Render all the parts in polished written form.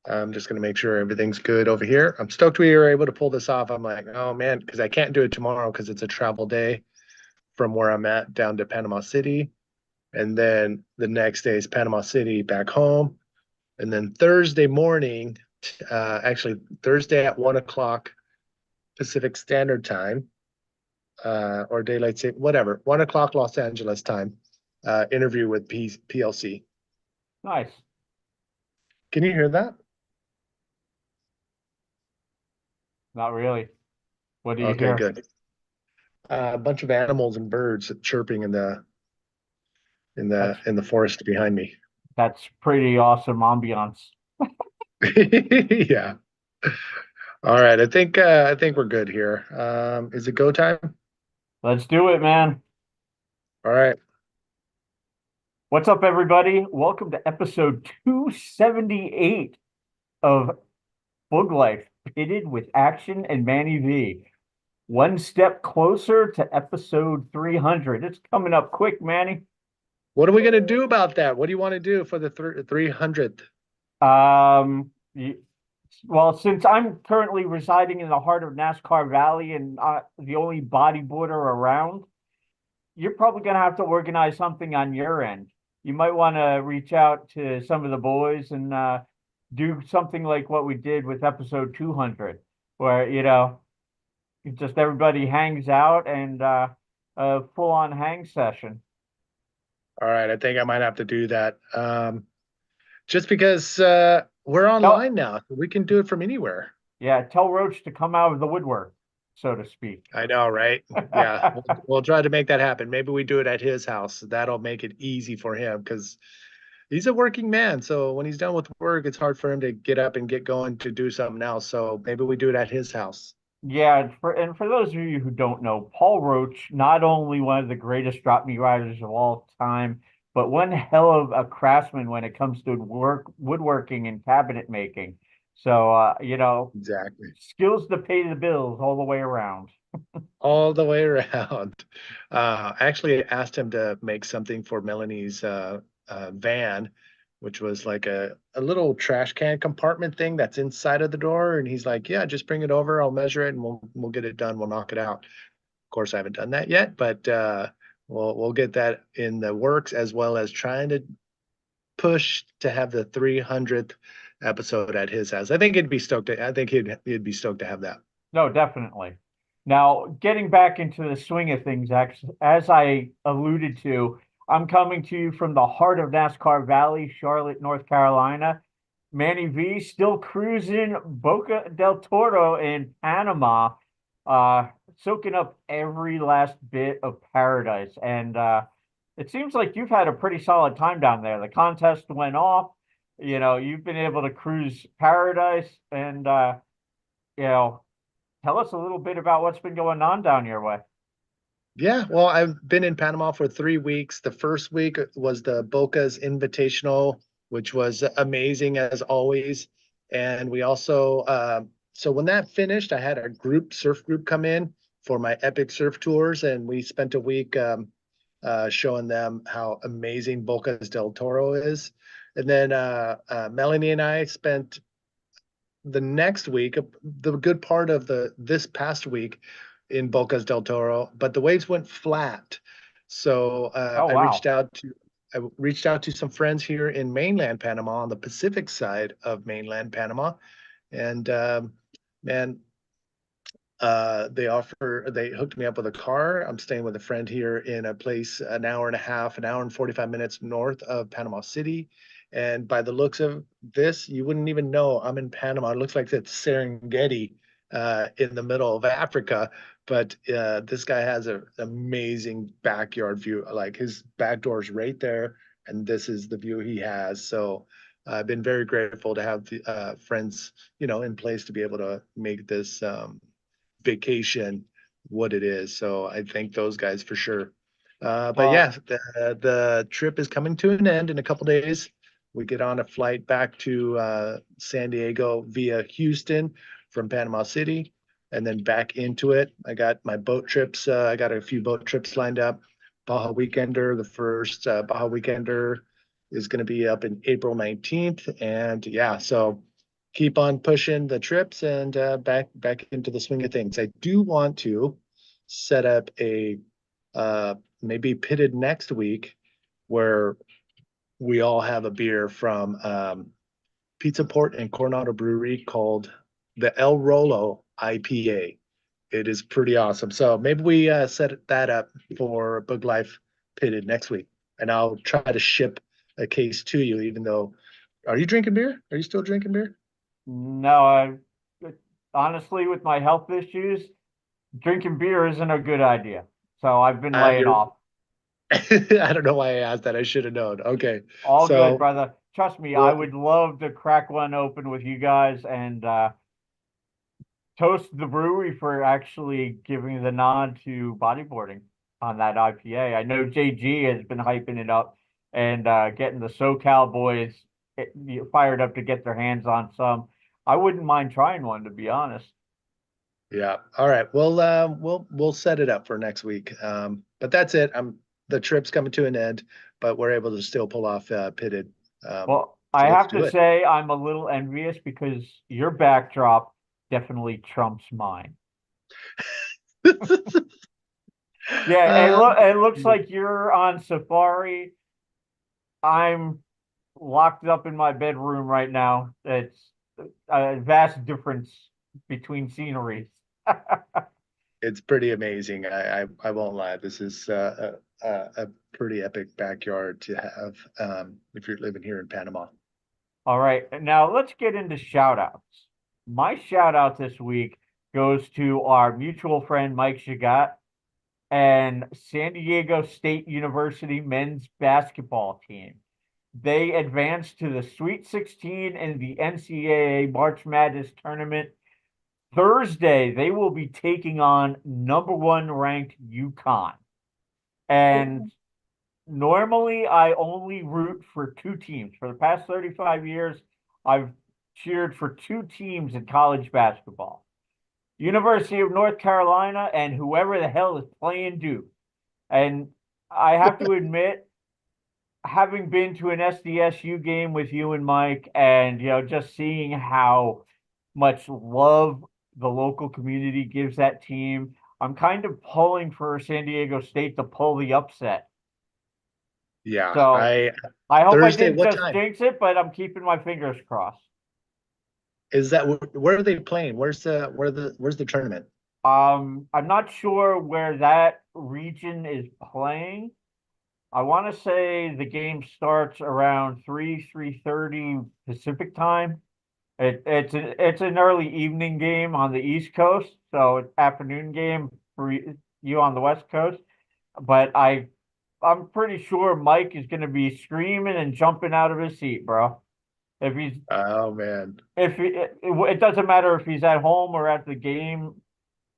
I'm just going to make sure everything's good over here. I'm stoked we were able to pull this off. I'm like, oh man, because I can't do it tomorrow because it's a travel day from where I'm at down to Panama City. And then the next day is Panama City back home. And then Thursday morning, actually Thursday at 1 o'clock Pacific Standard Time, or daylight saving, whatever, 1 o'clock Los Angeles time, interview with PLC. Nice. Can you hear that? Not really. What do you Okay, hear? good. A bunch of animals and birds chirping in the in That's the in the forest behind me. that's pretty awesome ambiance. Yeah. All right. I think we're good here. Is it go time? Let's do it, man. All right. What's up, everybody? Welcome to episode 278 of Boog Life, pitted with action and Manny V. One step closer to episode 300. It's coming up quick, Manny. What are we gonna do about that? What do you want to do for the 300th? Um, y- well, since I'm currently residing in the heart of NASCAR Valley and the only bodyboarder around, you're probably going to have to organize something on your end. You might want to reach out to some of the boys and do something like what we did with episode 200, where, just everybody hangs out and a full-on hang session. All right. I think I might have to do that. Just because we're Tell, online now, so we can do it from anywhere. yeah, tell Roach to come out of the woodwork, so to speak. I know, right? Yeah, we'll try to make that happen. Maybe we do it at his house. That'll make it easy for him because he's a working man. So when he's done with work, it's hard for him to get up and get going to do something else. So maybe we do it at his house. Yeah, for those of you who don't know, Paul Roach, not only one of the greatest drop me riders of all time, but one hell of a craftsman when it comes to woodworking and cabinet making. So Exactly. skills to pay the bills all the way around. All the way around. I actually asked him to make something for Melanie's van, which was like a little trash can compartment thing that's inside of the door. And he's like, yeah, just bring it over. I'll measure it and we'll get it done. We'll knock it out. Of course, I haven't done that yet, but we'll get that in the works as well as trying to push to have the 300th episode at his house. I think he'd be stoked. I think he'd be stoked to have that. No, definitely. Now, getting back into the swing of things, as I alluded to, I'm coming to you from the heart of NASCAR Valley, Charlotte, North Carolina. Manny V still cruising Boca del Toro in Panama, soaking up every last bit of paradise. And it seems like you've had a pretty solid time down there. The contest went off. You've been able to cruise paradise and you know, tell us a little bit about what's been going on down your way. Yeah, well, I've been in Panama for 3 weeks. The first week was the Boca's Invitational, which was amazing as always. And we also, so when that finished, I had a surf group come in for my epic surf tours, and we spent a week showing them how amazing Bocas del Toro is. And then Melanie and I spent the next week, the good part of this past week in Bocas del Toro, but the waves went flat. So Oh, wow. I reached out to some friends here in mainland Panama on the Pacific side of mainland Panama, and man, they hooked me up with a car. I'm staying with a friend here in a place an hour and a half, an hour and 45 minutes north of Panama City. And by the looks of this, you wouldn't even know I'm in Panama. It looks like it's Serengeti in the middle of Africa. But this guy has an amazing backyard view. Like his back door is right there, and this is the view he has. So I've been very grateful to have the friends, in place to be able to make this vacation what it is. So I thank those guys for sure. But Well, yeah, the trip is coming to an end in a couple days. We get on a flight back to San Diego via Houston from Panama City, and then back into it. I got my boat trips. I got a few boat trips lined up. Baja Weekender, the first Baja Weekender is going to be up in April 19th. And yeah, so keep on pushing the trips and back into the swing of things. I do want to set up a maybe pitted next week where we all have a beer from Pizza Port and Coronado Brewery called the El Rolo IPA. It is pretty awesome. So maybe we set that up for Boog Life Pitted next week, and I'll try to ship a case to you. Even though, are you drinking beer? Are you still drinking beer? No, honestly, with my health issues, drinking beer isn't a good idea. So I've been laying You're. off. I don't know why I asked that. I should have known. Okay, All good, so brother. Trust me, I well, would love to crack one open with you guys and toast the brewery for actually giving the nod to bodyboarding on that IPA. I know JG has been hyping it up and getting the SoCal boys fired up to get their hands on some. I wouldn't mind trying one, to be honest. yeah. All right. Well, we'll set it up for next week. But that's it. The trip's coming to an end, but we're able to still pull off pitted. Well, So I let's have do to it. say I'm a little envious because your backdrop definitely trumps mine. Yeah, Uh, it looks like you're on safari. I'm locked up in my bedroom right now. It's a vast difference between sceneries. it's pretty amazing. I won't lie. This is a pretty epic backyard to have if you're living here in Panama. All right, now let's get into shout outs. My shout out this week goes to our mutual friend Mike Jegat and San Diego State University men's basketball team. They advanced to the Sweet 16 in the NCAA March Madness tournament. Thursday, they will be taking on #1 ranked UConn. And normally, I only root for two teams. For the past 35 years, I've cheered for two teams in college basketball. University of North Carolina and whoever the hell is playing Duke. And I have to admit, having been to an SDSU game with you and Mike, and just seeing how much love the local community gives that team, I'm kind of pulling for San Diego State to pull the upset. Yeah, So I I hope I Thursday. didn't What just time jinx it, but I'm keeping my fingers crossed. is that? Where are they playing? Where's the tournament? I'm not sure where that region is playing. I want to say the game starts around 3:30 Pacific time. It's an early evening game on the East Coast, so it's afternoon game for you on the West Coast. But I'm pretty sure Mike is going to be screaming and jumping out of his seat, bro. If he's Oh man. if he, it doesn't matter if he's at home or at the game,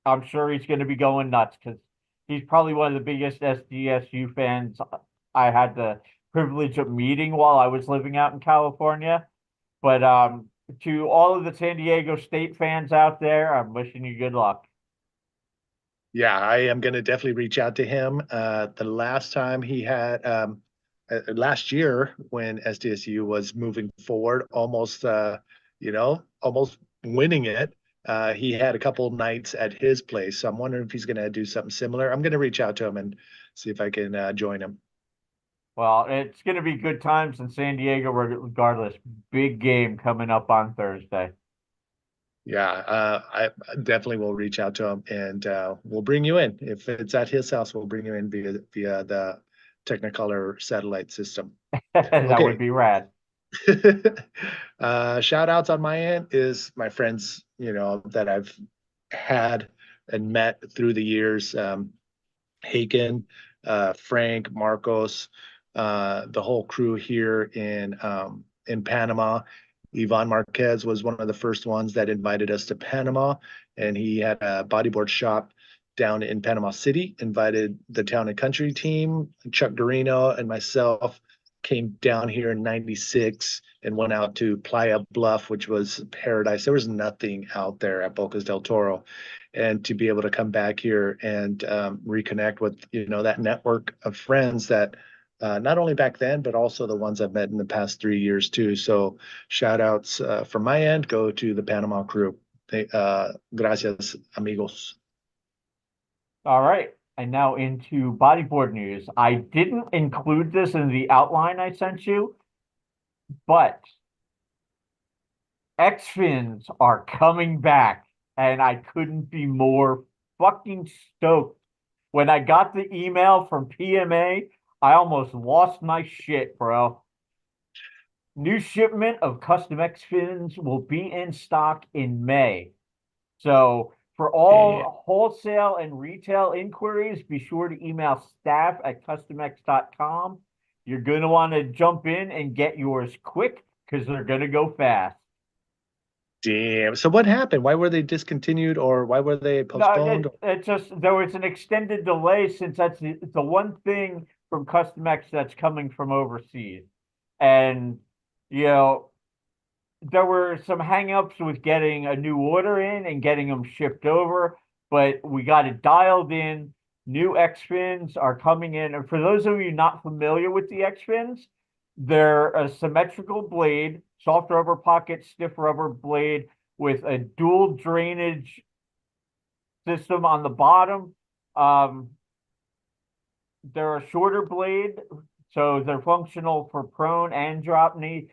I'm sure he's going to be going nuts because he's probably one of the biggest SDSU fans I had the privilege of meeting while I was living out in California. But to all of the San Diego State fans out there, I'm wishing you good luck. Yeah, I am going to definitely reach out to him. The last time he had, last year when SDSU was moving forward, almost, almost winning it, he had a couple nights at his place. So I'm wondering if he's going to do something similar. I'm going to reach out to him and see if I can join him. Well, it's going to be good times in San Diego regardless. Big game coming up on Thursday. Yeah, I definitely will reach out to him and we'll bring you in. If it's at his house, we'll bring you in via the Technicolor satellite system. That would Okay. be rad. Shout outs on my end is my friends, that I've had and met through the years. Haken, Frank, Marcos, the whole crew here in Panama. Ivan Marquez was one of the first ones that invited us to Panama, and he had a bodyboard shop down in Panama City. Invited the town and country team. Chuck Dorino and myself came down here in '96 and went out to Playa Bluff, which was paradise. There was nothing out there at Bocas del Toro, and to be able to come back here and reconnect with that network of friends that not only back then, but also the ones I've met in the past 3 years too. So shout outs from my end go to the Panama Crew. Gracias, amigos. All right. And now into bodyboard news. I didn't include this in the outline I sent you, but X-Fins are coming back, and I couldn't be more fucking stoked. When I got the email from PMA, I almost lost my shit, bro. New shipment of custom X-Fins will be in stock in May. So for Yeah. all wholesale and retail inquiries, be sure to email staff@customx.com. You're going to want to jump in and get yours quick because they're going to go fast. Damn. So what happened? Why were they discontinued or why were they No, postponed? it just there was an extended delay since that's the one thing from Custom X that's coming from overseas. And you know, there were some hangups with getting a new order in and getting them shipped over, but we got it dialed in. New X fins are coming in. And for those of you not familiar with the X fins, they're a symmetrical blade, soft rubber pocket, stiff rubber blade with a dual drainage system on the bottom. Um, they're a shorter blade, so they're functional for prone and drop knee.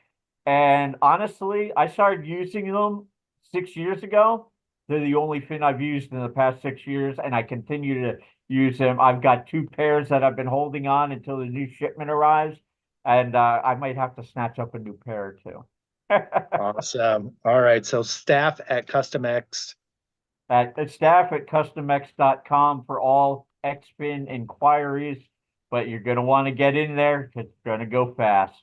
And honestly, I started using them 6 years ago. They're the only fin I've used in the past 6 years, and I continue to use them. I've got two pairs that I've been holding on until the new shipment arrives, and I might have to snatch up a new pair too. Awesome. All right. So staff at Custom X. At staff@customx.com for all X-Fin inquiries, but you're going to want to get in there because it's going to go fast.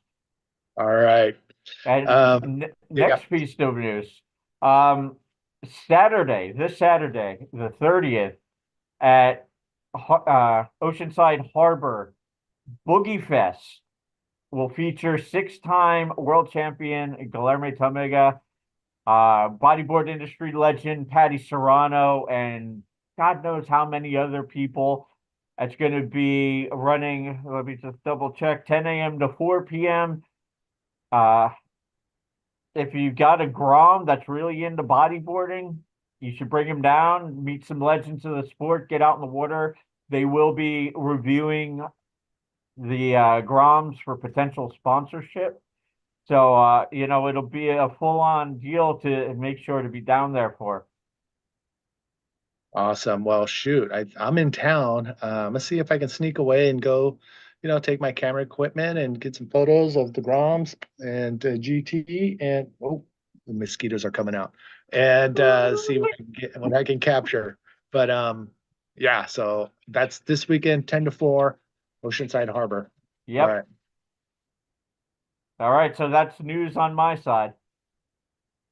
All right. And Yeah. next piece of news. Um, this Saturday, the 30th, at Oceanside Harbor, Boogie Fest will feature six-time world champion Guilherme Tamega, bodyboard industry legend Patty Serrano, and God knows how many other people. It's going to be running, let me just double check, 10 a.m. to 4 p.m. Uh, if you've got a Grom that's really into bodyboarding, you should bring him down, meet some legends of the sport, get out in the water. They will be reviewing the Groms for potential sponsorship. So, it'll be a full-on deal to make sure to be down there for. Awesome. Well, shoot, I'm in town. Let's see if I can sneak away and go, take my camera equipment and get some photos of the Groms and GT. And oh, the mosquitoes are coming out. And see what I can capture. But yeah. So that's this weekend, 10 to 4, Oceanside Harbor. All Yep. right. All right. So that's news on my side.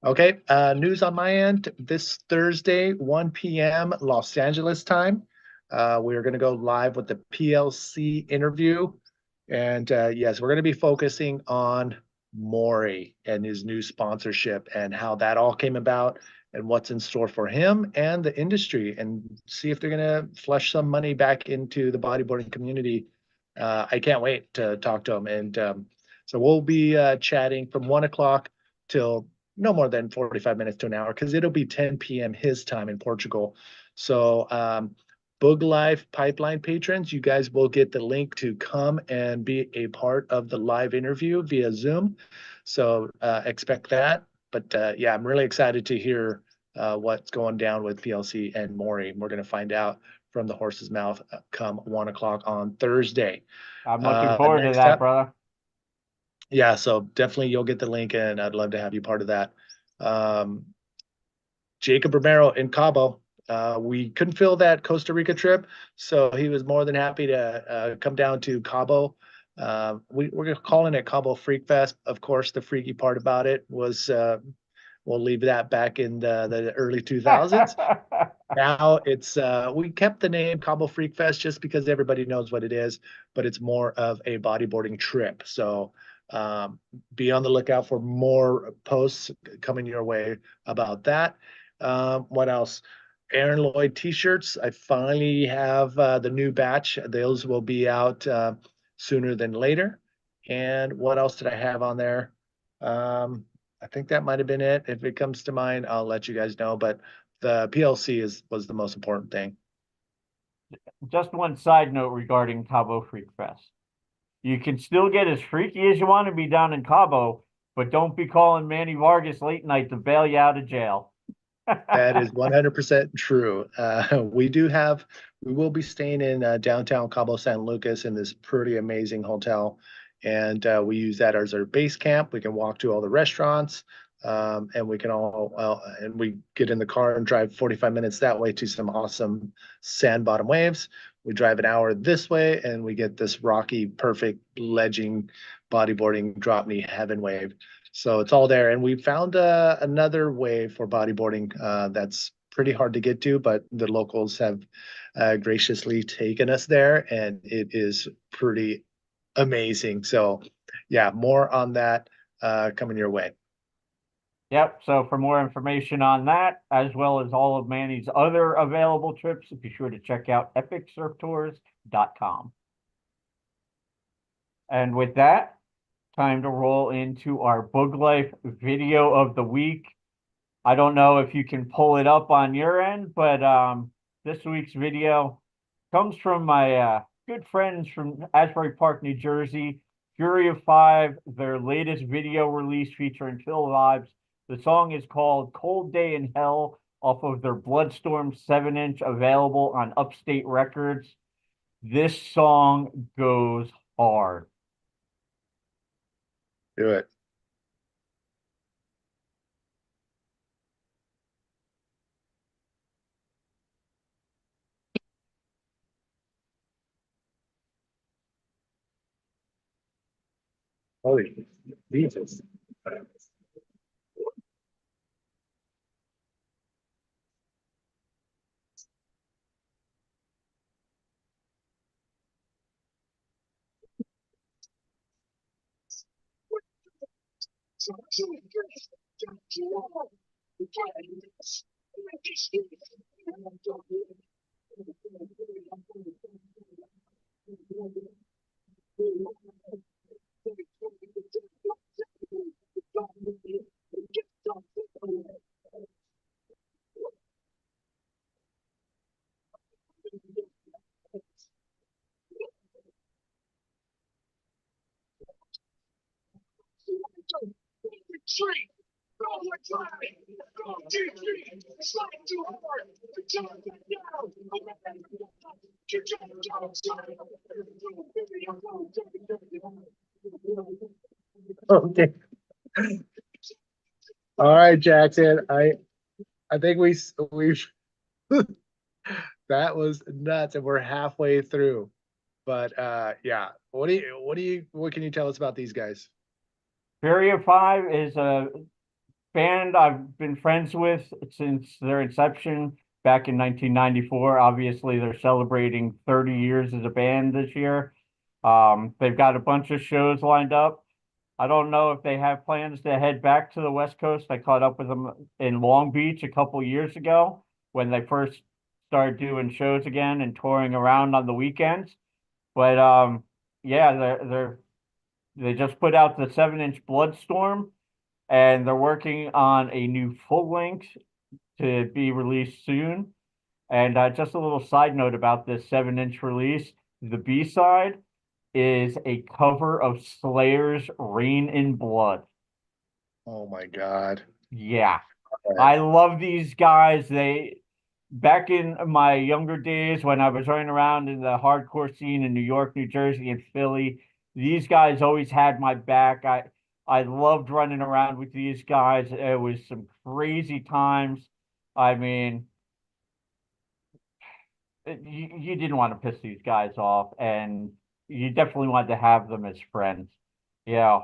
Okay, news on my end. This Thursday, 1 p.m. Los Angeles time. We are going to go live with the PLC interview. And yes, we're going to be focusing on Maury and his new sponsorship and how that all came about and what's in store for him and the industry, and see if they're going to flush some money back into the bodyboarding community. I can't wait to talk to him. And so we'll be chatting from 1 o'clock till no more than 45 minutes to an hour, because it'll be 10 p.m. his time in Portugal. So Boog Live Pipeline patrons, you guys will get the link to come and be a part of the live interview via Zoom. So expect that. But yeah, I'm really excited to hear what's going down with PLC and Maury. We're going to find out from the horse's mouth come 1 o'clock on Thursday. I'm looking forward to that, brother. Yeah, so definitely you'll get the link, and I'd love to have you part of that. Jacob Romero in Cabo. We couldn't fill that Costa Rica trip, so he was more than happy to come down to Cabo. We're calling it Cabo Freak Fest. Of course, the freaky part about it was we'll leave that back in the early 2000s. Now it's we kept the name Cabo Freak Fest just because everybody knows what it is, but it's more of a bodyboarding trip. So be on the lookout for more posts coming your way about that. What else? Aaron Loyd t-shirts. I finally have the new batch. Those will be out sooner than later. And what else did I have on there? I think that might have been it. If it comes to mind, I'll let you guys know. But the PLC was the most important thing. Just one side note regarding Cabo Freak Fest. You can still get as freaky as you want to be down in Cabo, but don't be calling Manny Vargas late night to bail you out of jail. That is 100% true. We will be staying in downtown Cabo San Lucas in this pretty amazing hotel. And we use that as our base camp. We can walk to all the restaurants, and we get in the car and drive 45 minutes that way to some awesome sand bottom waves. We drive an hour this way and we get this rocky, perfect ledging, bodyboarding, drop knee heaven wave. So it's all there. And we found another wave for bodyboarding that's pretty hard to get to, but the locals have graciously taken us there, and it is pretty amazing. So yeah, more on that coming your way. Yep. So for more information on that, as well as all of Manny's other available trips, be sure to check out epicsurftours.com. And with that, time to roll into our Boog Life video of the week. I don't know if you can pull it up on your end, but this week's video comes from my good friends from Asbury Park, New Jersey, Fury of Five, their latest video release featuring Phil Vibes. The song is called Cold Day in Hell off of their Bloodstorm 7-inch available on Upstate Records. This song goes hard. Do it. Holy Jesus. Okay. All right, Jackson. I think we've that was nuts, and we're halfway through. But yeah, what can you tell us about these guys? Fury of Five is a band I've been friends with since their inception back in 1994. Obviously, they're celebrating 30 years as a band this year. They've got a bunch of shows lined up. I don't know if they have plans to head back to the West Coast. I caught up with them in Long Beach a couple years ago when they first started doing shows again and touring around on the weekends. But yeah, they just put out the 7-inch Bloodstorm, and they're working on a new full length to be released soon. And just a little side note about this 7-inch release, the B-side is a cover of Slayer's Rain in Blood. Oh my God. Yeah. I love these guys. Back in my younger days when I was running around in the hardcore scene in New York, New Jersey, and Philly, these guys always had my back. I loved running around with these guys. It was some crazy times. I mean, you didn't want to piss these guys off, and you definitely wanted to have them as friends. Yeah.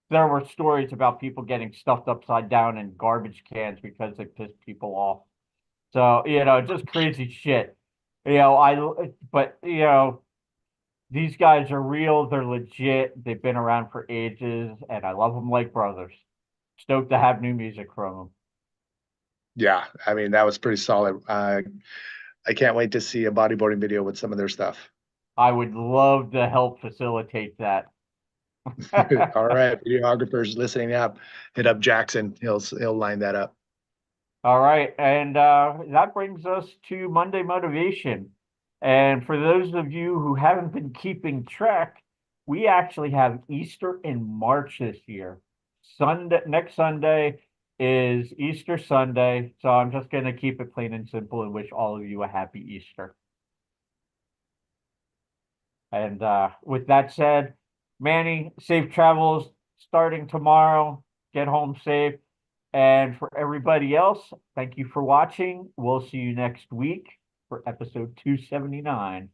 There were stories about people getting stuffed upside down in garbage cans because they pissed people off. So, just crazy shit. But these guys are real. They're legit. They've been around for ages, and I love them like brothers. Stoked to have new music from them. Yeah, I mean, that was pretty solid. I can't wait to see a bodyboarding video with some of their stuff. I would love to help facilitate that. All right, videographers listening up, hit up Jackson. He'll line that up. All right, and that brings us to Monday Motivation. And for those of you who haven't been keeping track, we actually have Easter in March this year. Next Sunday is Easter Sunday, so I'm just going to keep it plain and simple and wish all of you a happy Easter. And with that said, Manny, safe travels starting tomorrow. Get home safe. And for everybody else, thank you for watching. We'll see you next week for episode 279.